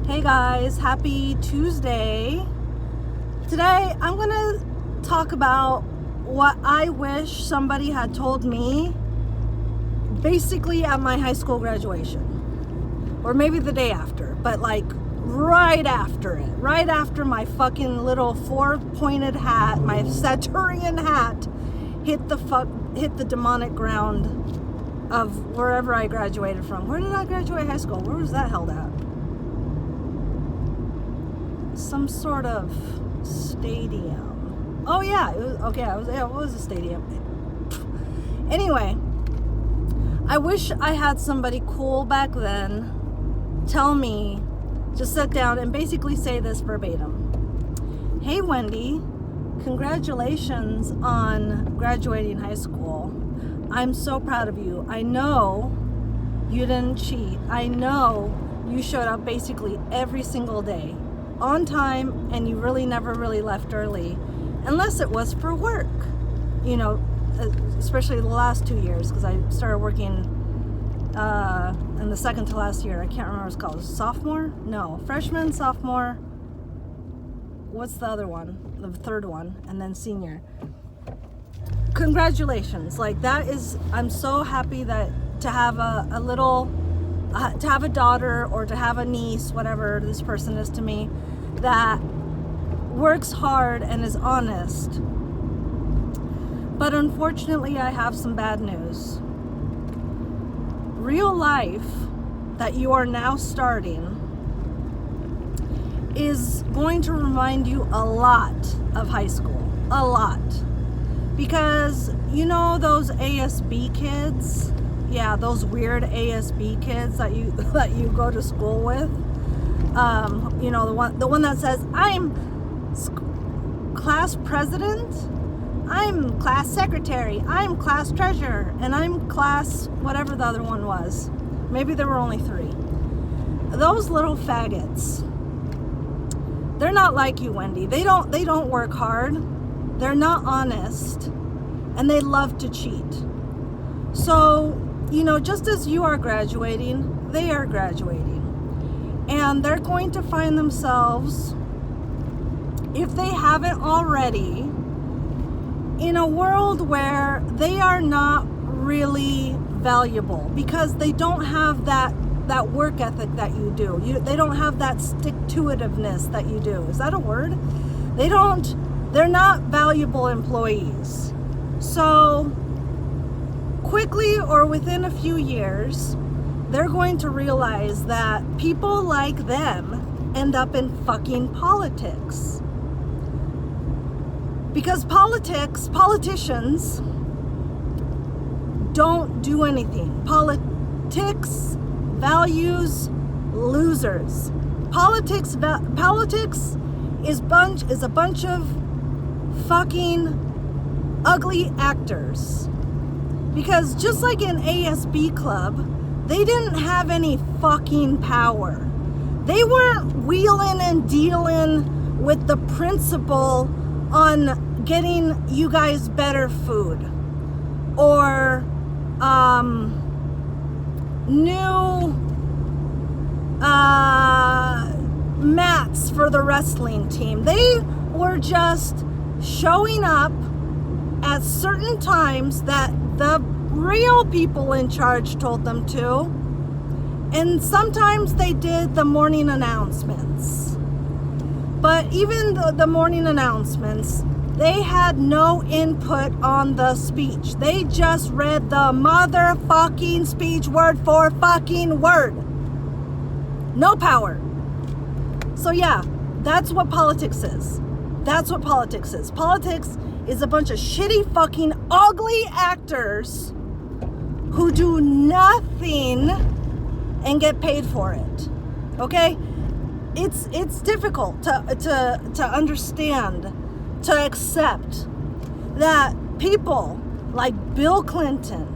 Hey guys, happy Tuesday. Today I'm gonna talk about what I wish somebody had told me basically at my high school graduation. Or maybe the day after, but like right after it. Right after my fucking little four-pointed hat, my Saturnian hat, hit the demonic ground of wherever I graduated from. Where did I graduate high school? Where was that held at? Some sort of stadium. Oh yeah, it was a stadium. Anyway, I wish I had somebody cool back then tell me, just sit down and basically say this verbatim. Hey Wendy, congratulations on graduating high school. I'm so proud of you. I know you didn't cheat. I know you showed up basically every single day on time, and you really never really left early unless it was for work, you know, especially the last 2 years, because I started working in the second to last year. I can't remember what it's called. Sophomore? No, freshman, sophomore. What's the other one? The third one, and then senior. Congratulations. Like, that is, I'm so happy that to have a little to have a daughter or to have a niece, whatever this person is to me, that works hard and is honest. But unfortunately, I have some bad news. Real life that you are now starting is going to remind you a lot of high school. A lot. Because, you know, those ASB kids, yeah, those weird ASB kids that you go to school with. You know, the one that says, I'm class president, I'm class secretary, I'm class treasurer, and I'm class whatever the other one was. Maybe there were only 3. Those little faggots. They're not like you, Wendy. They don't work hard. They're not honest, and they love to cheat. So, you know, just as you are graduating, they are graduating. And they're going to find themselves, if they haven't already, in a world where they are not really valuable because they don't have that work ethic that you do. They don't have that stick-to-itiveness that you do. Is that a word? They're not valuable employees. So quickly or within a few years, they're going to realize that people like them end up in fucking politics. Because politicians don't do anything. Politics values losers. Politics is a bunch of fucking ugly actors. Because just like in ASB Club, they didn't have any fucking power. They weren't wheeling and dealing with the principal on getting you guys better food or new mats for the wrestling team. They were just showing up at certain times that the real people in charge told them to, and sometimes they did the morning announcements. But even the morning announcements, they had no input on the speech. They just read the motherfucking speech word for fucking word. No power. So yeah, that's what politics is. That's what politics is. Politics is a bunch of shitty fucking ugly actors who do nothing and get paid for it. Okay? It's difficult to understand, to accept that people like Bill Clinton,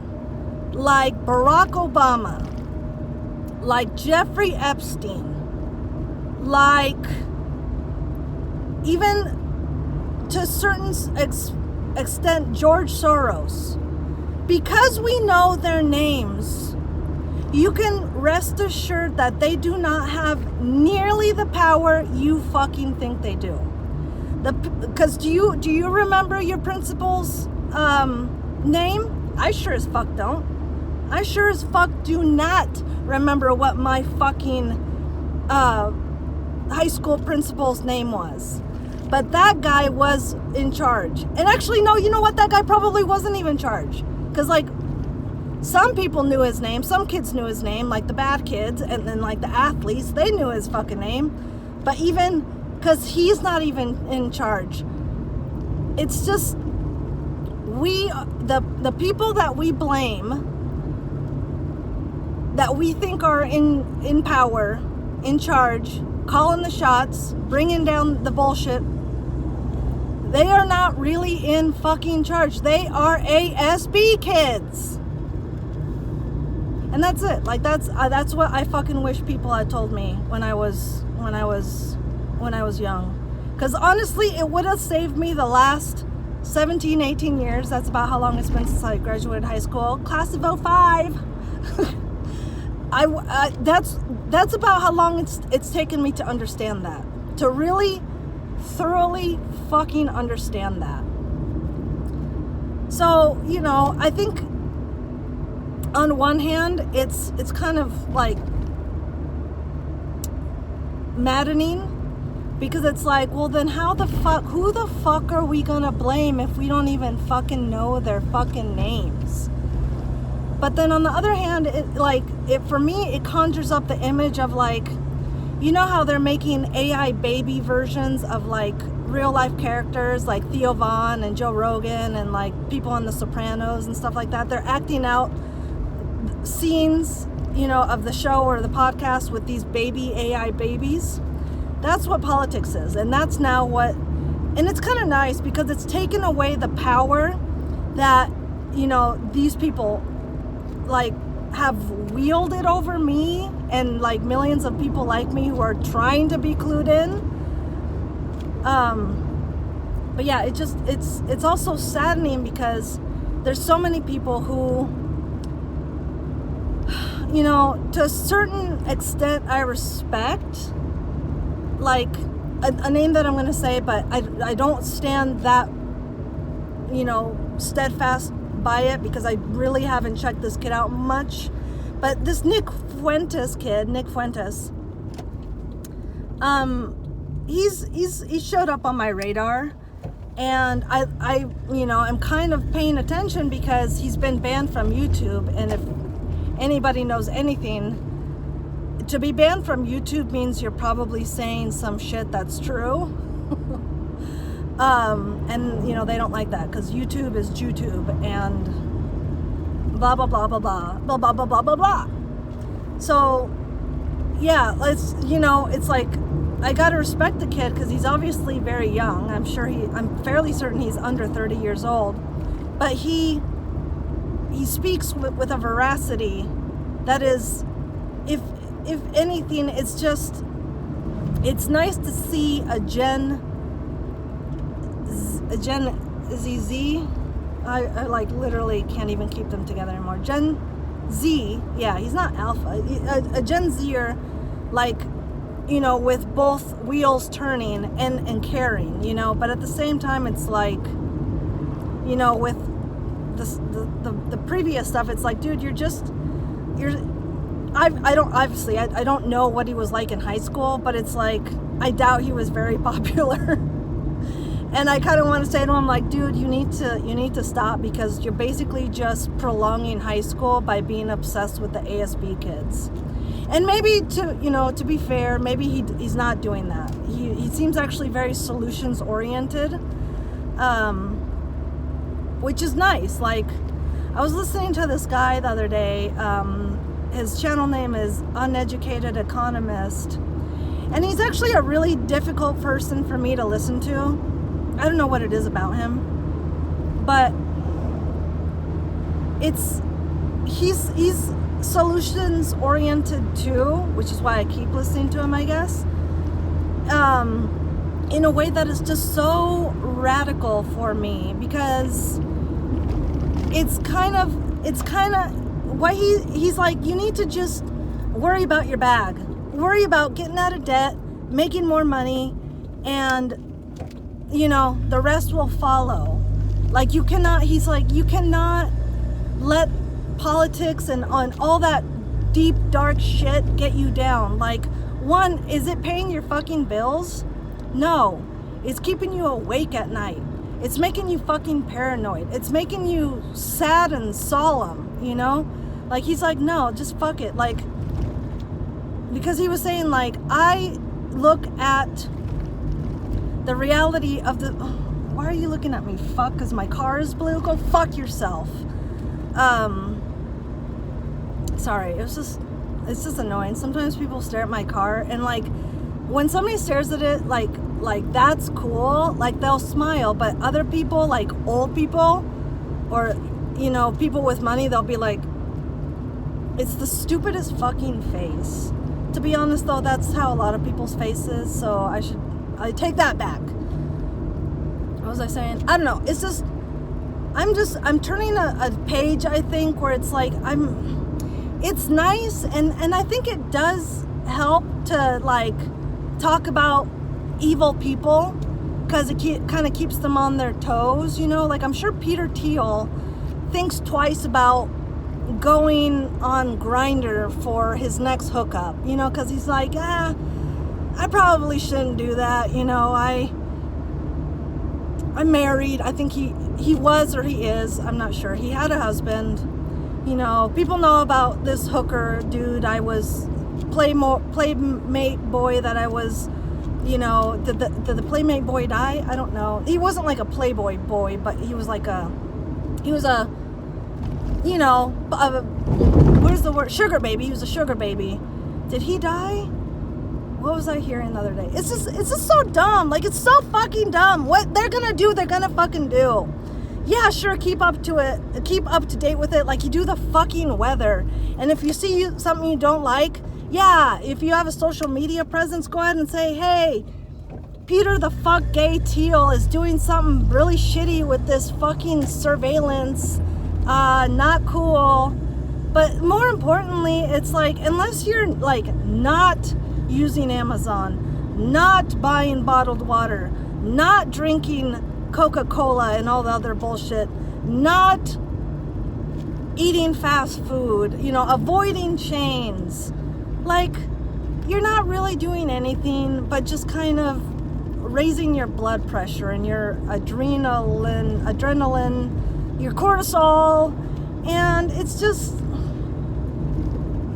like Barack Obama, like Jeffrey Epstein, like even to a certain extent George Soros, because we know their names, you can rest assured that they do not have nearly the power you fucking think they do. Because do you remember your principal's name? I sure as fuck don't. I sure as fuck do not remember what my fucking high school principal's name was. But that guy was in charge. And actually, no, you know what? That guy probably wasn't even in charge. Because, like, some people knew his name. Some kids knew his name, like the bad kids. And then, like, the athletes, they knew his fucking name. But even, because he's not even in charge. It's just, the people that we blame, that we think are in power, in charge, calling the shots, bringing down the bullshit, they are not really in fucking charge. They are ASB kids. And that's it. Like, that's what I fucking wish people had told me when I was young. Because honestly, it would have saved me the last 17, 18 years. That's about how long it's been since I graduated high school. Class of 05. That's about how long it's taken me to understand that. To really thoroughly fucking understand that. So, you know, I think on one hand, it's kind of like maddening, because it's like, well, then who the fuck are we gonna blame if we don't even fucking know their fucking names? But then on the other hand, for me, it conjures up the image of, like, you know how they're making AI baby versions of, like, real life characters like Theo Von and Joe Rogan and, like, people on The Sopranos and stuff like that. They're acting out scenes, you know, of the show or the podcast with these baby AI babies. That's what politics is. And that's now and it's kind of nice because it's taken away the power that, you know, these people, like, have wielded over me and, like, millions of people like me who are trying to be clued in. But yeah, it's also saddening because there's so many people who, you know, to a certain extent I respect, like a name that I'm going to say, but I don't stand that, you know, steadfast by it because I really haven't checked this kid out much. But this Nick Fuentes, he showed up on my radar, and I you know, am kind of paying attention because he's been banned from YouTube. And if anybody knows anything, to be banned from YouTube means you're probably saying some shit that's true. And, you know, they don't like that because YouTube is YouTube and blah, blah, blah, blah, blah, blah, blah, blah, blah, blah, blah. So, yeah, you know, it's like, I gotta respect the kid because he's obviously very young. I'm fairly certain he's under 30 years old. But he speaks with a veracity that is, if anything, it's nice to see a Gen ZZ. I like literally can't even keep them together anymore. Gen Z, yeah, he's not alpha. A Gen Zer, like, you know, with both wheels turning and caring, you know. But at the same time, it's like, you know, with the previous stuff, it's like, dude, I don't know what he was like in high school, but it's like, I doubt he was very popular. And I kind of want to say to him, like, dude, you need to stop, because you're basically just prolonging high school by being obsessed with the ASB kids. And maybe to be fair, maybe he's not doing that. He seems actually very solutions oriented, which is nice. Like, I was listening to this guy the other day. His channel name is Uneducated Economist, and he's actually a really difficult person for me to listen to. I don't know what it is about him, but he's solutions oriented too, which is why I keep listening to him, I guess, in a way that is just so radical for me, because it's kind of he's like, you need to just worry about your bag. Worry about getting out of debt, making more money, and, you know, the rest will follow. Like, he's like, you cannot let politics and on all that deep, dark shit get you down. Like, one, is it paying your fucking bills? No. It's keeping you awake at night. It's making you fucking paranoid. It's making you sad and solemn, you know? Like, he's like, no, just fuck it. Like, because he was saying, like, I look at the reality of the... Oh, why are you looking at me? Fuck, because my car is blue? Go fuck yourself. Sorry, it's just annoying. Sometimes people stare at my car, and, like, when somebody stares at it, like that's cool, like, they'll smile, but other people, like old people or, you know, people with money, they'll be like, it's the stupidest fucking face. To be honest, though, that's how a lot of people's face is, so I take that back. What was I saying? I don't know. It's just, I'm turning a page, I think, where it's like, it's nice, and I think it does help to, like, talk about evil people, because it kind of keeps them on their toes, you know? Like, I'm sure Peter Thiel thinks twice about going on Grindr for his next hookup, you know, because he's like, I probably shouldn't do that, you know. I'm married. I think he was, or he is, I'm not sure. He had a husband, you know. People know about this hooker dude. I was playmate boy that I was, you know. Did the playmate boy die? I don't know. He wasn't like a playboy boy, but he was a you know, where's the word? Sugar baby. He was a sugar baby. Did he die? What was I hearing the other day? It's just so dumb. Like, it's so fucking dumb. What they're gonna do, they're gonna fucking do. Yeah, sure, keep up to date with it, like you do the fucking weather. And if you see something you don't like, yeah, if you have a social media presence, go ahead and say, hey, Peter the fuck gay Thiel is doing something really shitty with this fucking surveillance. Not cool. But more importantly, it's like, unless you're like not using Amazon, not buying bottled water, not drinking Coca-Cola and all the other bullshit, not eating fast food, you know, avoiding chains, like, you're not really doing anything but just kind of raising your blood pressure and your adrenaline, your cortisol, and it's just,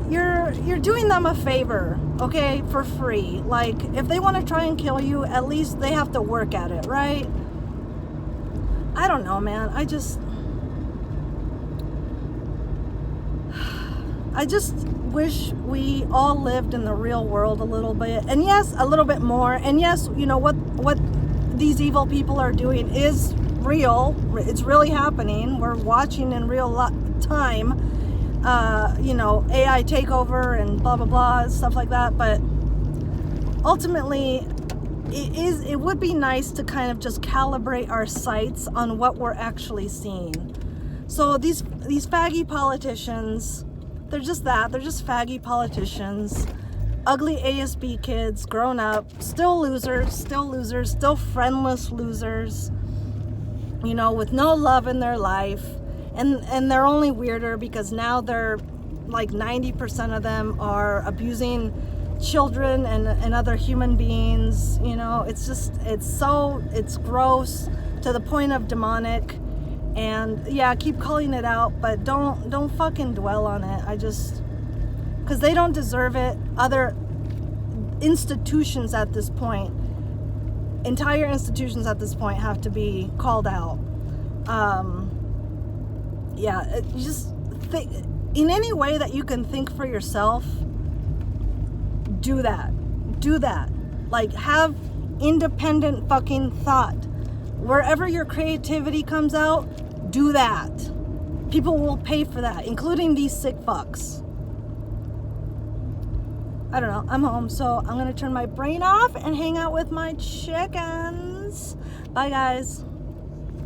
you're doing them a favor, okay, for free. Like, if they want to try and kill you, at least they have to work at it, right? I don't know, man. I just wish we all lived in the real world a little bit. And yes, a little bit more. And yes, you know, what these evil people are doing is real. It's really happening. We're watching in real time, you know, AI takeover and blah, blah, blah, stuff like that. But ultimately, it would be nice to kind of just calibrate our sights on what we're actually seeing. So these faggy politicians, they're just that. They're just faggy politicians. Ugly ASB kids, grown up, still losers, still friendless losers, you know, with no love in their life. And they're only weirder because now they're like 90% of them are abusing children and other human beings, you know. It's just, it's gross to the point of demonic. And yeah, keep calling it out, but don't fucking dwell on it. Because they don't deserve it. Other institutions at this point, entire institutions at this point, have to be called out. Yeah, you just think, in any way that you can think for yourself, do that. Like, have independent fucking thought. Wherever your creativity comes out, do that. People will pay for that, including these sick fucks. I don't know. I'm home, so I'm gonna turn my brain off and hang out with my chickens. Bye, guys.